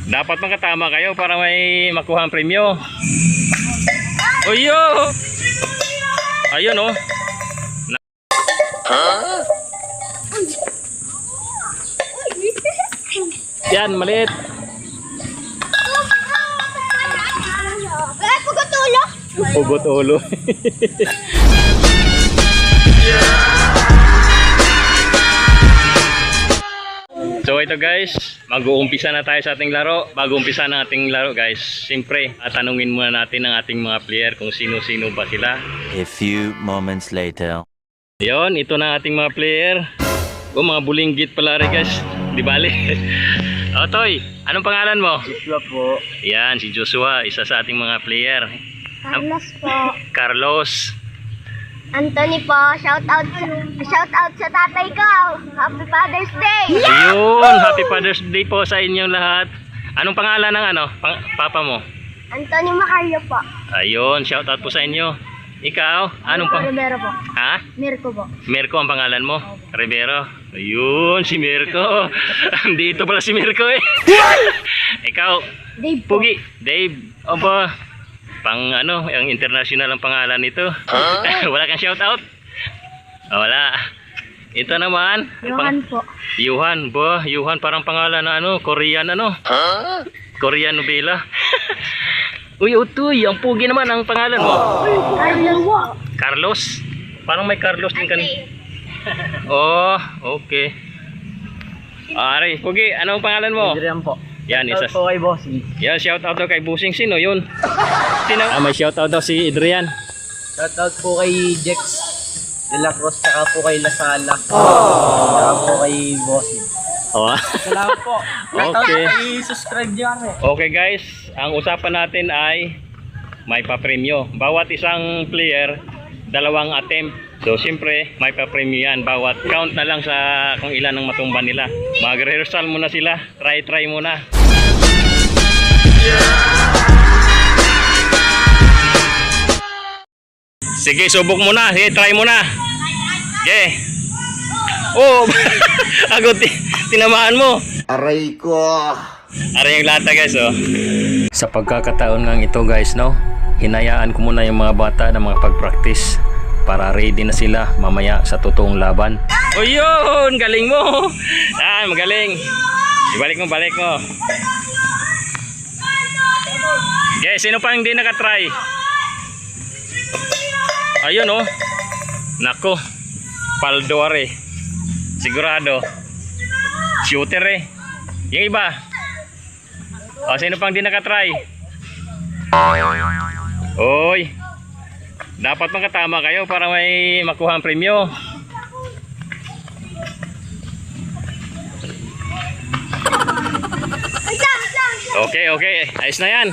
Dapat makatama kayo para may makuha ang premyo. Uyo! Ayun oh. Yan, maliit. Pugot ulo. Pugot ulo. So ito guys, mag-uumpisa na tayo sa ating laro. Bago umpisa ng ating laro guys, siyempre tanungin muna natin ang ating mga player kung sino-sino ba sila. A few moments later. Yon, ito na ating mga player. O mga bulinggit pala rin guys. Di bali. O Toy, anong pangalan mo? Joshua po. Yan, si Joshua, isa sa ating mga player. Carlos po. Carlos. Anthony po. Shout out sa tatay ko. Happy Father's Day. Ayun, happy Father's Day po sa inyong lahat. Anong pangalan ng papa mo? Anthony Macario po. Ayun, shout out po sa inyo. Ikaw, anong Rivero po. Ha? Mirko po. Mirko ang pangalan mo? Rivero. Ayun, si Mirko. Dito pala si Mirko eh. Ikaw, Dave po. Pugi. Dave. Opo. Pang ang international ang pangalan nito. Wala kang shout out? Wala. Ito naman. Johan po. Johan. Johan parang pangalan na Korean Korean novela. Uy, Utoy, ang pugi naman ang pangalan mo. Carlos po. Carlos? Parang may Carlos din kan. Oh, okay. Ari, Pugi, anong pangalan mo? Adrian po. Yan, isa. Shout out po kay Bossing. Yan, shout out daw kay Busing. Sino yun? May shout out daw si Adrian. Shout out po kay Jex De La Cruz, saka po kay Lasala. Saka po kay Bossing. Oh. Salamat po. Okay. I-subscribe nyo kami. Okay guys, ang usapan natin ay may papremyo. Bawat isang player, 2 attempt. So siyempre, may papremyo yan. Bawat count na lang sa kung ilan ang matumba nila. Mag-rehearsal muna sila. Try muna. Sige, subok muna. Sige, try muna. Okay. Oh, ako tinamaan mo. Aray ko. Aray yung lata guys oh. Sa pagkakataon ngang ito guys no, hinayaan ko muna yung mga bata na mga pag-practice para ready na sila mamaya sa totoong laban. O yun, galing mo. Magaling. Balik mo. Okay, sino pa hindi nakatry? Ayun oh. Nako. Paldore. Sigurado. Shooter eh. Yung iba. O, sino pang di nakatry? Oy. Dapat makatama kayo para may makuha ang premyo. Okay. Ayos na yan.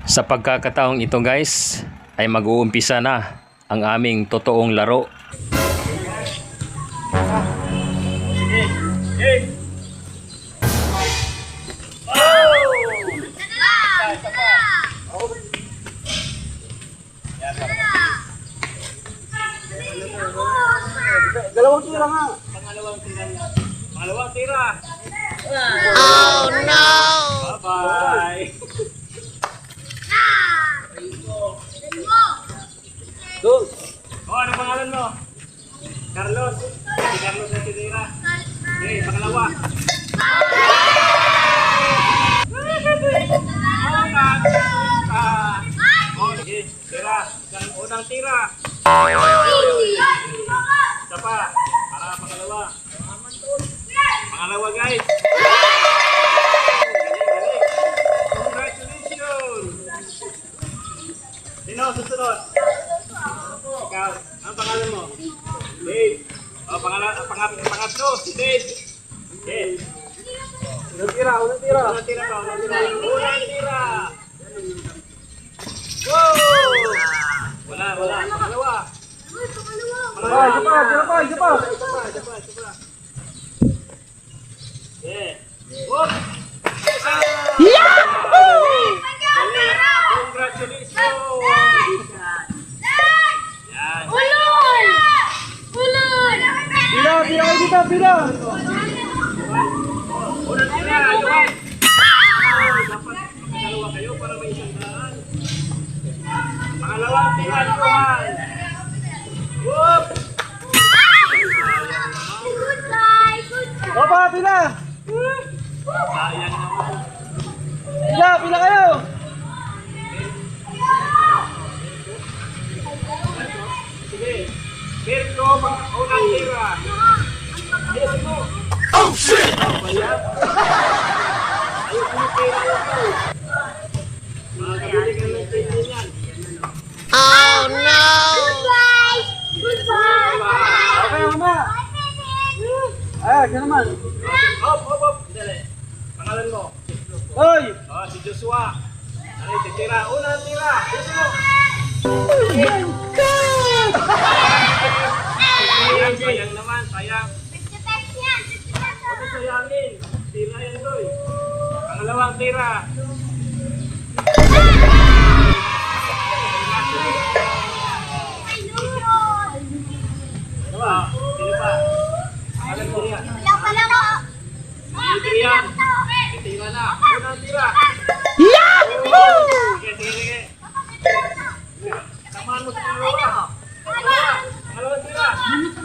Sa pagkakataong ito guys, ay mag-uumpisa na ang aming totoong laro. Dalawang tira nga. Pangalawang tira. Oh no! Bye-bye. Doon. Ano pangalan mo? Carlos. Si Carlos na tira. Okay, pangalawa. Okay, tira. Unang tira. Isa pa. Para pangalawa. Pangalawa guys. Congratulations. Sino susunod? Ikaw, ang pangalan mo? Dave. Pangatlo, si Dave. Dave. Unang tira. Unang tira. Wow! Wala. Pangalawa. Isa pa. Yeah. Whoop! Congratulations! Yan. Ulol! dito, pila. Opa, pila. Pila kayo. Okay, mama. Siya naman. Pangalan mo? Hoy! Si Joshua. Ano yung titira? Unang tira! Gusto mo? Sayang naman, sayang. Huwag mo sayangin. Tira yan doy. Pangalawang tira. Ano ba? Sino pa? Pangalan mo yan. Tira yan. Tira na. Unang tira. Sige, sige, sige. Samahan mo sa pangalawa. Pangalawang tira. Ayun mo.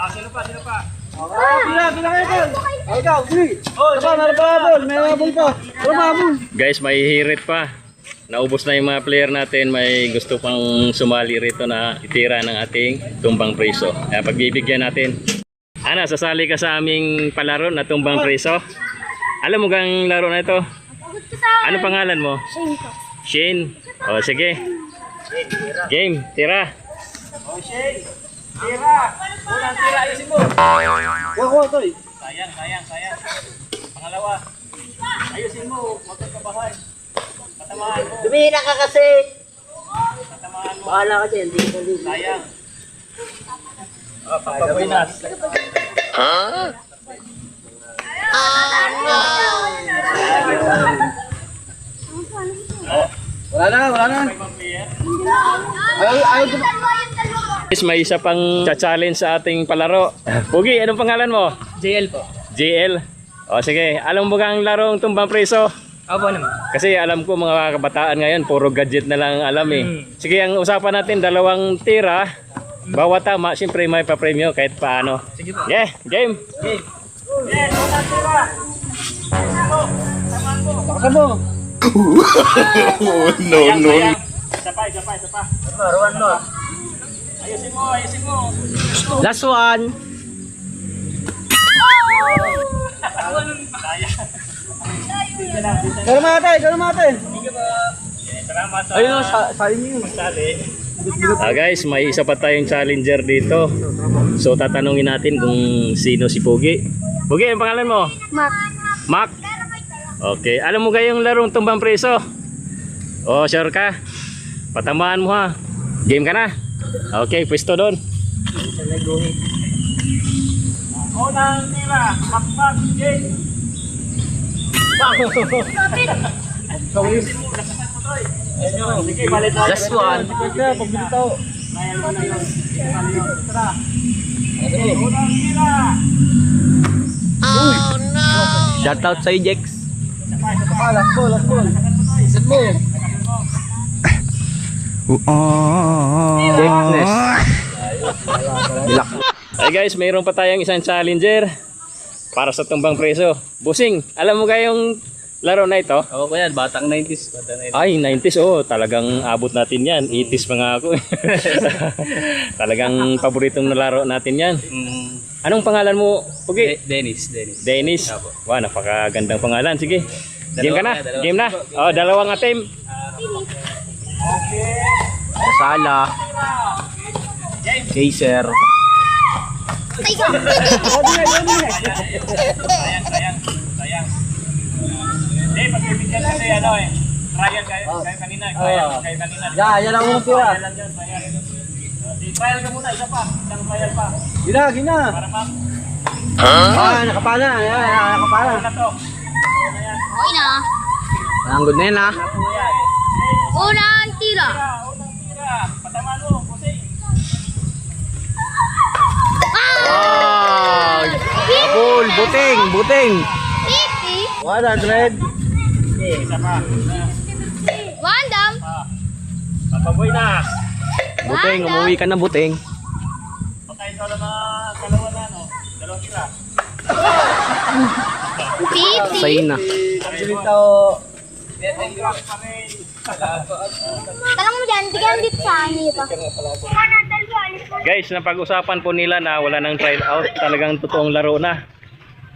Sino pa? Sino pa? Pila kayo, tol. Ikaw, sige. Aba, meron pa habol. May habol pa. Wala pa habol. Guys, may hirit pa. Naubos na yung mga player natin. May gusto pang sumali rito na itira ng ating tumbang preso. Kaya pagbibigyan natin. Ana, sasali ka sa aming palaro na tumbang preso. Alam mo gang laro na ito? Ano pangalan mo? Shane. O sige. Game, tira. Shane. Tira. Unang tira. Ayusin mo. Wako, toy. Sayang, sayang, sayang. Pangalawa. Ayusin mo. Huwag kang kabahay. Patamaan mo. Dumina ka kasi. Patamaan mo. Bahala ka dyan. Sayang. Papabuinas. Wala na. Ayaw. Guys, may isa pang challenge sa ating palaro. Pugi, anong pangalan mo? JL po. JL. O sige, alam mo gang larong tumbang preso? Opo naman. Kasi alam ko mga kabataan ngayon, puro gadget na lang alam eh. Sige, ang usapan natin, 2 tira. Bawat tama, siyempre may pa-premyo kahit paano. Sige po. Yeah, game. Bakasan mo. No, no. Isa pa, isa pa, isa pa. Ruan mo. Ayusin mo, ayusin mo. Last one. Ikaw naman. Salamat sa Ayun, sa inyo. sali. Guys, may isa pa tayong challenger dito. So tatanungin natin kung sino si Pugi. Pugi, ang pangalan mo? Mac. Okay, alam mo kayong larong tumbang preso? Oh, sure ka? Patamaan mo ha. Game ka na? Okay, pwesto doon. Unang tira. Makmak. Jane. Ayusin mo. Lakasan mo, Toy. Ayun. Sige, balik tayo. Last one. Trial mo na yun. Tara. Unang tira. Shoutout sa Jex. Isa pa, isa pa. Last ball. Isan mo. Jexness. Hey guys, mayroon pa tayong isang challenger para sa tumbang preso. Busing, alam mo kayong laro na ito? Ako yan, batang 90s. Ay, 90s, oh, talagang abot natin yan. 80s pa nga ako. Talagang paboritong nalaro natin yan. Anong pangalan mo, Pugi? Dennis. Dennis. Apo. Wow, napakagandang pangalan. Sige, game ka na. Dalawa. Game na. Oh, 2 attempt. Sala. Kaiser. Sayang. Hindi, pagbibigyan kasi ano eh. Trial kayo kanina. Trial kayo kanina. Yan ang unang tira. Trial lang yun, trial. Trial ka muna, isa pa. Isang trial pa. Gina. Para pa. Nakapana. Nakapana. Ano na to? Okay na. Ang good na yan ha. Ano yan? Unang tira. Unang tira. Patamaan mo, kusing. Wow! Abol, buting, buting. 100. Isa pa. Random. Papaboy na. Buting, umuwi ka na buting. Patay ito na kalawa na, no? Dalawang sila. Sa'yo na. Tanong mo dyan, bigyan dito sa akin ito. Guys, napag-usapan po nila na wala nang trial out, talagang totoong laro na.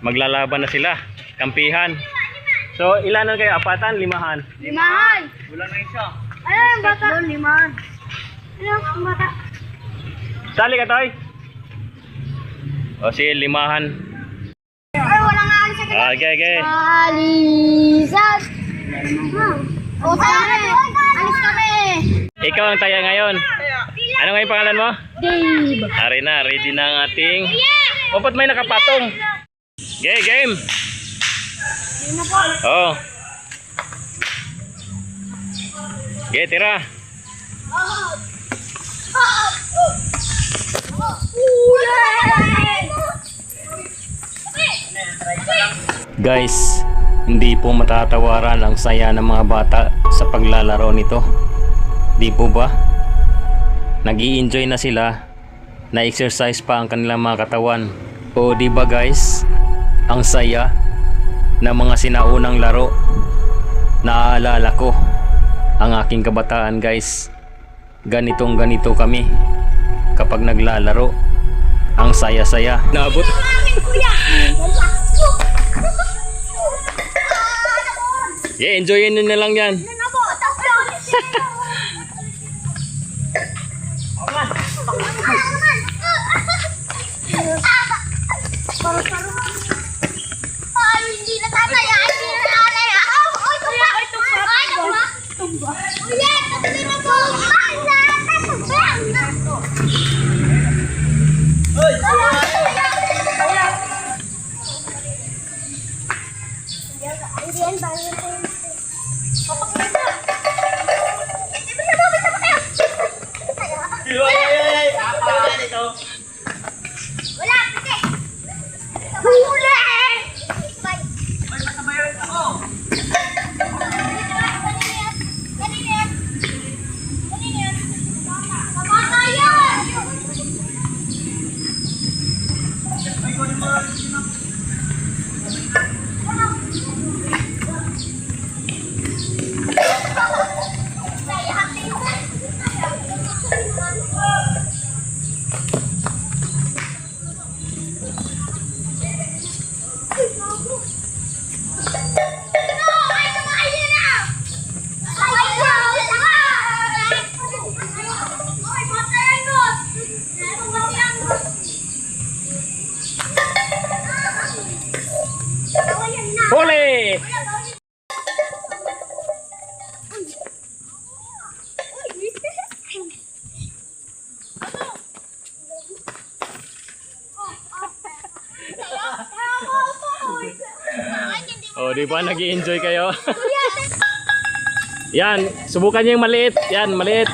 Maglalaban na sila, kampihan. So, ilanan kayo? Apatan, limahan? Limahan. Wala na isa. Ano yung bata? Limahan. Ano yung bata? Sali ka, Toy? O, sige, limahan. Ay, wala nga alis sa kanya. Okay. Alisat. O, kami. Alis kami. Ikaw ang taya ngayon. Ano nga yung pangalan mo? Dave. Ari na, ready na ang ating... O, ba't may nakapatong? Game! Yun na po. Oh. Tira. Guys, hindi po matatawaran ang saya ng mga bata sa paglalaro nito. Di po ba? Nag-i-enjoy na sila, na-exercise pa ang kanilang mga katawan. O di ba guys, ang saya ng mga sinaunang laro. Naaalala ko ang aking kabataan guys. Ganito kami kapag naglalaro. Ang saya-saya. Naabot. Enjoyin nyo na lang yan. Ay, hindi na tatay. Ay, hindi na tatay. Ay, tumba. Ay, tumba. Uy, tatay na po. Ay, wala, kasi. Huli! Huli! O, di ba nag-i-enjoy kayo? Yan, subukan niyo yung maliit. Yan, maliit.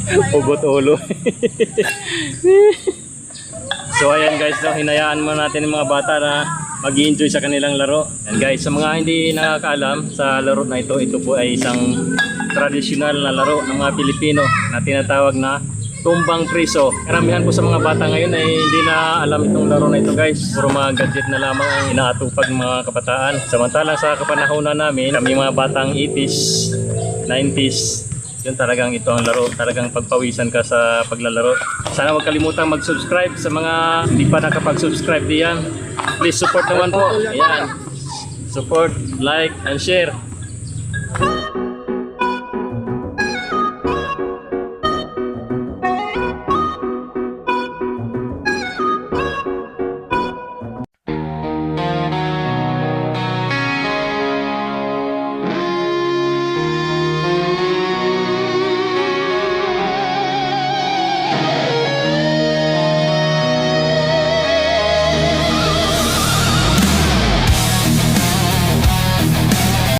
Pugot ulo. So ayan guys, no, hinayaan mo natin yung mga bata na mag-i-enjoy sa kanilang laro. And guys, sa mga hindi nakakaalam sa laro na ito, ito po ay isang tradisyonal na laro ng mga Pilipino na tinatawag na tumbang priso. Karamihan po sa mga bata ngayon ay hindi na alam itong laro na ito guys. Puro mga gadget na lamang ang inaatupag ng mga kabataan. Samantalang sa kapanahonan namin, kami mga batang 80s, 90s, yun talagang ito ang laro. Talagang pagpawisan ka sa paglalaro. Sana huwag kalimutang mag-subscribe sa mga hindi pa nakapag-subscribe diyan. Please support naman po. Ayan. Support, like, and share.